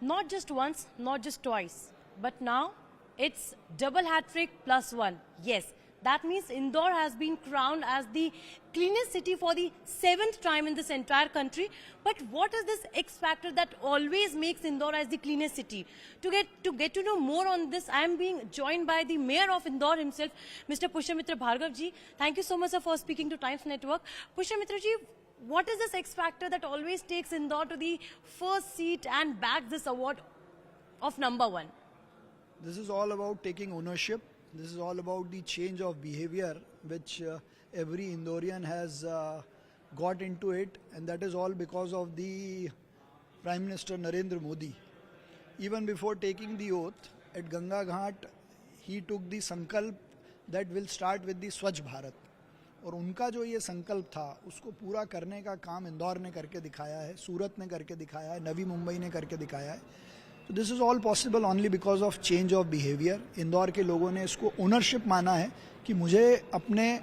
Not just once, not just twice, but now it's double hat-trick plus one. Yes, that means Indore has been crowned as the cleanest city for the 7th time in this entire country. But what is this X factor that always makes Indore as the cleanest city? To get to know more on this, I am being joined by the mayor of Indore himself, Mr. Pushyamitra Bhargav ji. Thank you so much, sir, for speaking to Times Network. Pushyamitra ji, what is this X factor that always takes Indore to the first seat and bags this award of #1? This is all about taking ownership. This is all about the change of behavior which every Indorian has got into it, and that is all because of the Prime Minister Narendra Modi. Even before taking the oath at Ganga Ghat, he took the sankalp that will start with the Swachh Bharat. और उनका जो ये संकल्प था उसको पूरा करने का काम इंदौर ने करके दिखाया है, सूरत ने करके दिखाया है, नवी मुंबई ने करके दिखाया है. So this is all possible only because of change of behavior. Indore के लोगों ने इसको ओनरशिप माना है कि मुझे अपने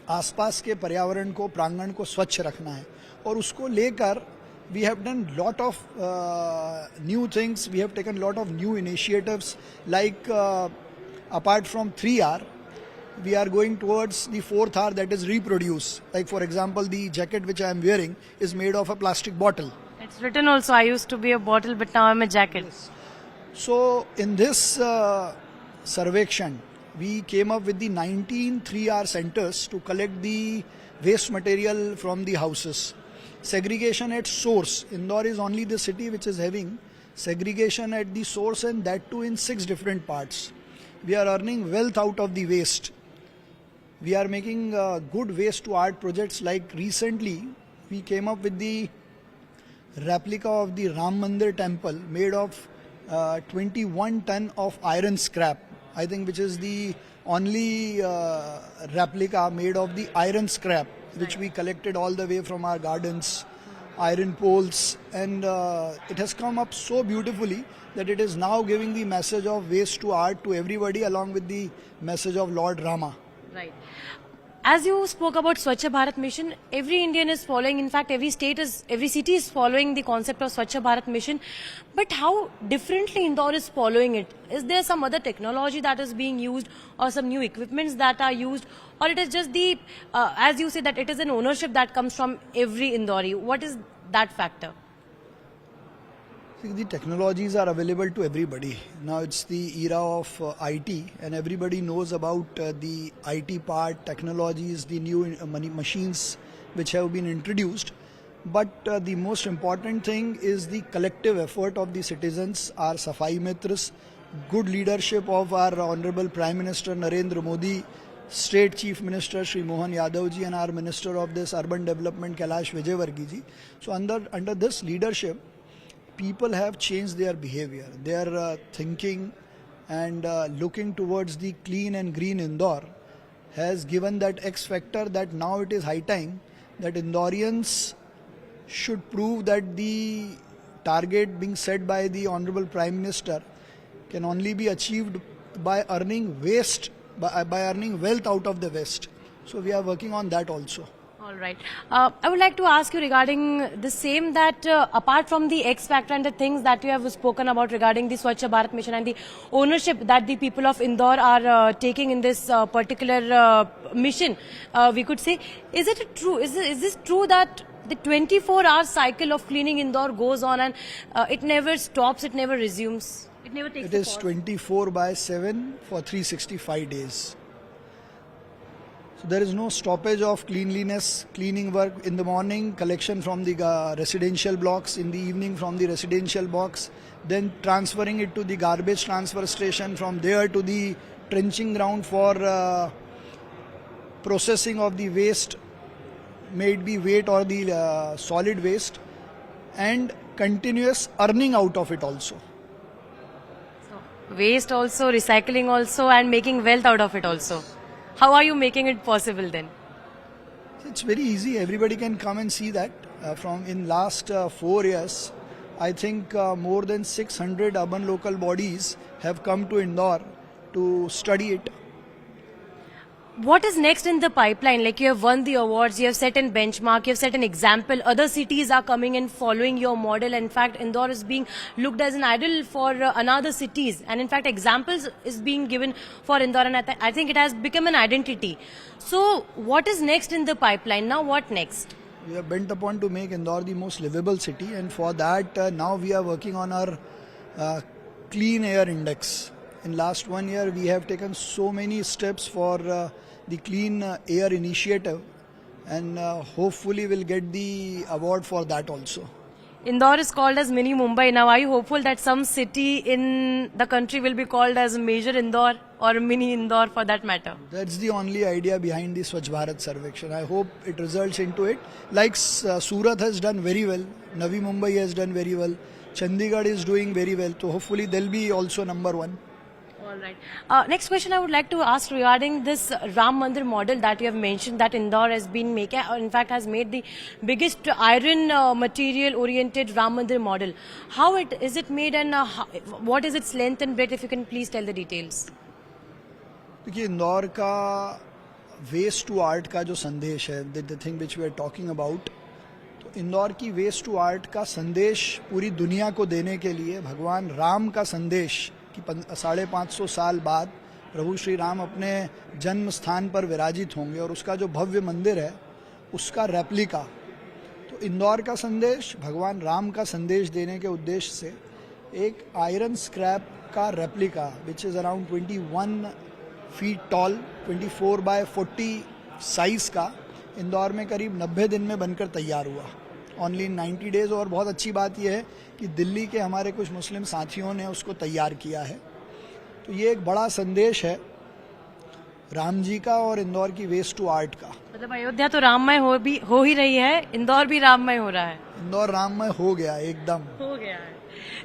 आसपास के पर्यावरण को, प्रांगण को स्वच्छ रखना है, और उसको लेकर we have done lot of new things. We have taken lot of new initiatives, like apart from 3R, we are going towards the 4th R, that is reproduce. Like for example, the jacket which I am wearing is made of a plastic bottle. It's written also, I used to be a bottle, but now I'm a jacket. Yes. So in this Sarvekshan, we came up with the 19 3R centers to collect the waste material from the houses. Segregation at source. Indore is only the city which is having segregation at the source, and that too in 6 different parts. We are earning wealth out of the waste. We are making good waste to art projects. Like recently, we came up with the replica of the Ram Mandir temple made of 21 ton of iron scrap, I think, which is the only replica made of the iron scrap, which we collected all the way from our gardens, iron poles, and it has come up so beautifully that it is now giving the message of waste to art to everybody, along with the message of Lord Rama. Right. As you spoke about Swachh Bharat Mission, every Indian is following, in fact every city is following the concept of Swachh Bharat Mission. But how differently Indore is following it? Is there some other technology that is being used, or some new equipments that are used, or it is just the, as you say, that it is an ownership that comes from every Indori? What is that factor? See, the technologies are available to everybody. Now it's the era of IT, and everybody knows about the IT part, technologies, the new machines which have been introduced. But the most important thing is the collective effort of the citizens, our Safai Mitras, good leadership of our Honorable Prime Minister Narendra Modi, State Chief Minister Shri Mohan Yadav ji, and our Minister of this Urban Development Kailash Vijayvargiya ji. So under this leadership, people have changed their behavior. Their thinking and looking towards the clean and green Indore has given that X factor that now it is high time that Indorians should prove that the target being set by the Honorable Prime Minister can only be achieved by earning waste, by earning wealth out of the waste. So we are working on that also. All right. I would like to ask you regarding the same, that apart from the X factor and the things that you have spoken about regarding the Swachh Bharat Mission and the ownership that the people of Indore are taking in this particular mission, we could say, is it true? Is this true that the 24-hour cycle of cleaning Indore goes on and it never stops, it never resumes, it never takes a pause? It is 24/7 for 365 days. So there is no stoppage of cleanliness, cleaning work. In the morning, collection from the residential blocks, in the evening from the residential box, then transferring it to the garbage transfer station, from there to the trenching ground for processing of the waste, may it be weight or the solid waste, and continuous earning out of it also. So, waste also, recycling also, and making wealth out of it also. How are you making it possible then? It's very easy. Everybody can come and see that. From in last 4 years, I think more than 600 urban local bodies have come to Indore to study it. What is next in the pipeline? Like, you have won the awards, you have set an benchmark, you have set an example. Other cities are coming and following your model. In fact, Indore is being looked as an idol for another cities. And in fact, examples is being given for Indore, and I think it has become an identity. So, what is next in the pipeline? Now, what next? We are bent upon to make Indore the most livable city, and for that now we are working on our clean air index. In last 1 year, we have taken so many steps for the clean air initiative, and hopefully we'll get the award for that also. Indore is called as mini Mumbai. Now, are you hopeful that some city in the country will be called as major Indore or mini Indore for that matter? That's the only idea behind the Swachh Bharat Sarvekshan. I hope it results into it. Like Surat has done very well, Navi Mumbai has done very well, Chandigarh is doing very well. So hopefully they'll be also number one. All right. Next question I would like to ask regarding this Ram Mandir model that you have mentioned that Indore has been making, in fact has made the biggest iron material oriented Ram Mandir model. How is it made, and what is its length and breadth, if you can please tell the details? देखिए इंदौर का waste to art का जो संदेश है, the thing which we are talking about, तो इंदौर की waste to art का संदेश पूरी दुनिया को देने के लिए भगवान राम का संदेश कि 550 साल बाद प्रभु श्री राम अपने जन्म स्थान पर विराजित होंगे और उसका जो भव्य मंदिर है उसका रेप्लिका, तो इंदौर का संदेश भगवान राम का संदेश देने के उद्देश्य से एक आयरन स्क्रैप का replica which is around 21 feet tall, 24 by 40 size का इंदौर में करीब 90 दिन में बनकर तैयार हुआ, ओनली इन 90 डेज। और बहुत अच्छी बात यह है कि दिल्ली के हमारे कुछ मुस्लिम साथियों ने उसको तैयार किया है। तो ये एक बड़ा संदेश है राम जी का और इंदौर की वेस्ट टू आर्ट का। मतलब अयोध्या तो राममय हो ही रही है, इंदौर भी राममय हो रहा है। इंदौर राममय हो गया, एकदम हो गया है।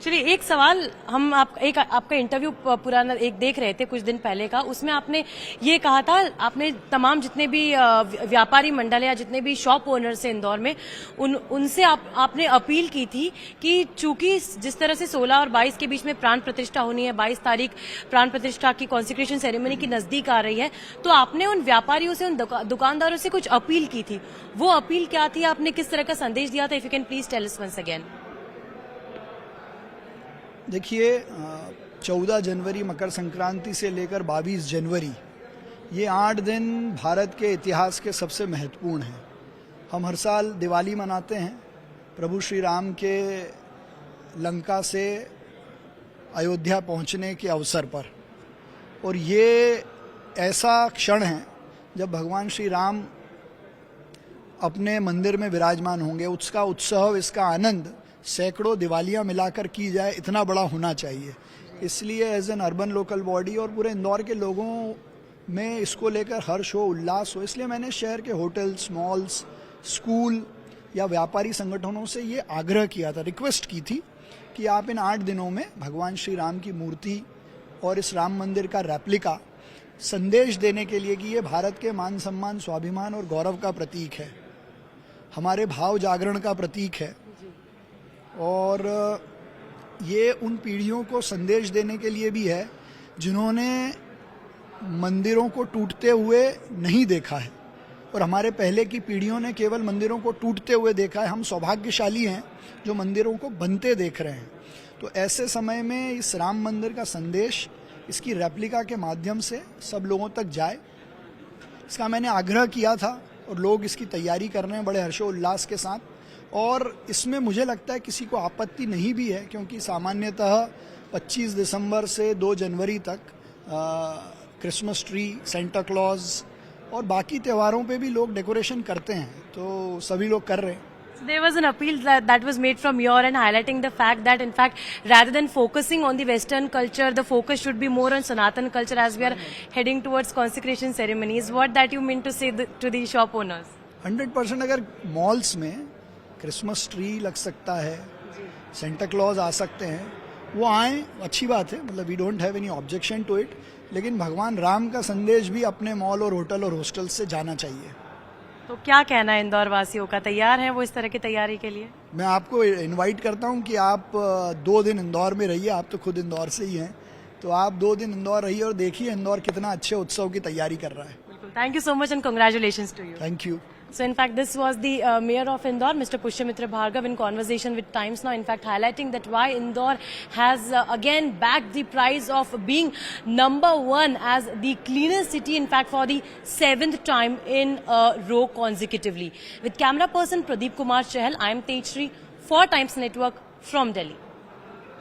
चलिए, एक सवाल, हम आपका इंटरव्यू पुराना एक देख रहे थे कुछ दिन पहले का, उसमें आपने ये कहा था, आपने तमाम जितने भी व्यापारी मंडल या जितने भी शॉप ओनर्स हैं इंदौर में उनसे आपने अपील की थी कि चूंकि जिस तरह से 16 और 22 के बीच में प्राण प्रतिष्ठा होनी है, 22 तारीख प्राण प्रतिष्ठा की कॉन्सिक्रेशन सेरेमनी की नजदीक आ रही है, तो आपने उन व्यापारियों से, उन दुकानदारों से कुछ अपील की थी। वो अपील क्या थी, आपने किस तरह का संदेश दिया था? If you can please tell us once again. देखिए 14 जनवरी मकर संक्रांति से लेकर 22 जनवरी, ये 8 दिन भारत के इतिहास के सबसे महत्वपूर्ण हैं। हम हर साल दिवाली मनाते हैं प्रभु श्री राम के लंका से अयोध्या पहुंचने के अवसर पर, और ये ऐसा क्षण है जब भगवान श्री राम अपने मंदिर में विराजमान होंगे। उसका उत्सव, इसका आनंद सैकड़ों दिवालियां मिलाकर की जाए, इतना बड़ा होना चाहिए। इसलिए as an urban local body और पूरे इंदौर के लोगों में इसको लेकर हर्ष हो, उल्लास हो, इसलिए मैंने शहर के होटल्स, मॉल्स, स्कूल या व्यापारी संगठनों से ये आग्रह किया था, रिक्वेस्ट की थी कि आप इन 8 दिनों में भगवान श्री राम की मूर्ति और इस राम मंदिर का रेप्लिका संदेश देने के लिए कि ये भारत के मान सम्मान, स्वाभिमान और गौरव का प्रतीक है, हमारे भाव जागरण का प्रतीक है, और ये उन पीढ़ियों को संदेश देने के लिए भी है जिन्होंने मंदिरों को टूटते हुए नहीं देखा है, और हमारे पहले की पीढ़ियों ने केवल मंदिरों को टूटते हुए देखा है। हम सौभाग्यशाली हैं जो मंदिरों को बनते देख रहे हैं। तो ऐसे समय में इस राम मंदिर का संदेश इसकी रेप्लिका के माध्यम से सब लोगों तक जाए, इसका मैंने आग्रह किया था, और लोग इसकी तैयारी कर रहे हैं बड़े हर्षोल्लास के साथ। और इसमें मुझे लगता है किसी को आपत्ति नहीं भी है, क्योंकि सामान्यतः 25 दिसंबर से 2 जनवरी तक क्रिसमस ट्री, सेंटा क्लॉज और बाकी त्योहारों पे भी लोग डेकोरेशन करते हैं, तो सभी लोग कर रहे हैं। There was an appeal that was made from your end, highlighting the fact that, in fact, rather than focusing on the Western culture, the focus should be more on Sanatan culture as we are heading towards consecration ceremonies. What that you mean to say to the shop owners? 100%। अगर malls में Christmas tree लग सकता है, Santa Claus आ सकते हैं, वो आए, अच्छी बात है, मतलब we don't have any objection to it, लेकिन भगवान राम का संदेश भी अपने मॉल और होटल और हॉस्टल से जाना चाहिए। तो क्या कहना है इंदौर वासियों का, तैयार है वो इस तरह की तैयारी के लिए? मैं आपको इनवाइट करता हूं कि आप 2 दिन इंदौर में रहिए, आप तो खुद इंदौर से ही हैं, तो आप 2 दिन इंदौर रहिए और देखिए इंदौर कितना अच्छे उत्सव की तैयारी कर रहा है। बिल्कुल। Wonderful. Thank you so much and congratulations to you. Thank you. So in fact, this was the Mayor of Indore, Mr. Pushyamitra Bhargav, in conversation with Times Now, in fact highlighting that why Indore has again bagged the prize of being #1 as the cleanest city, in fact for the 7th time in a row consecutively. With camera person Pradeep Kumar Chahal, I am Tejshri for Times Network from Delhi.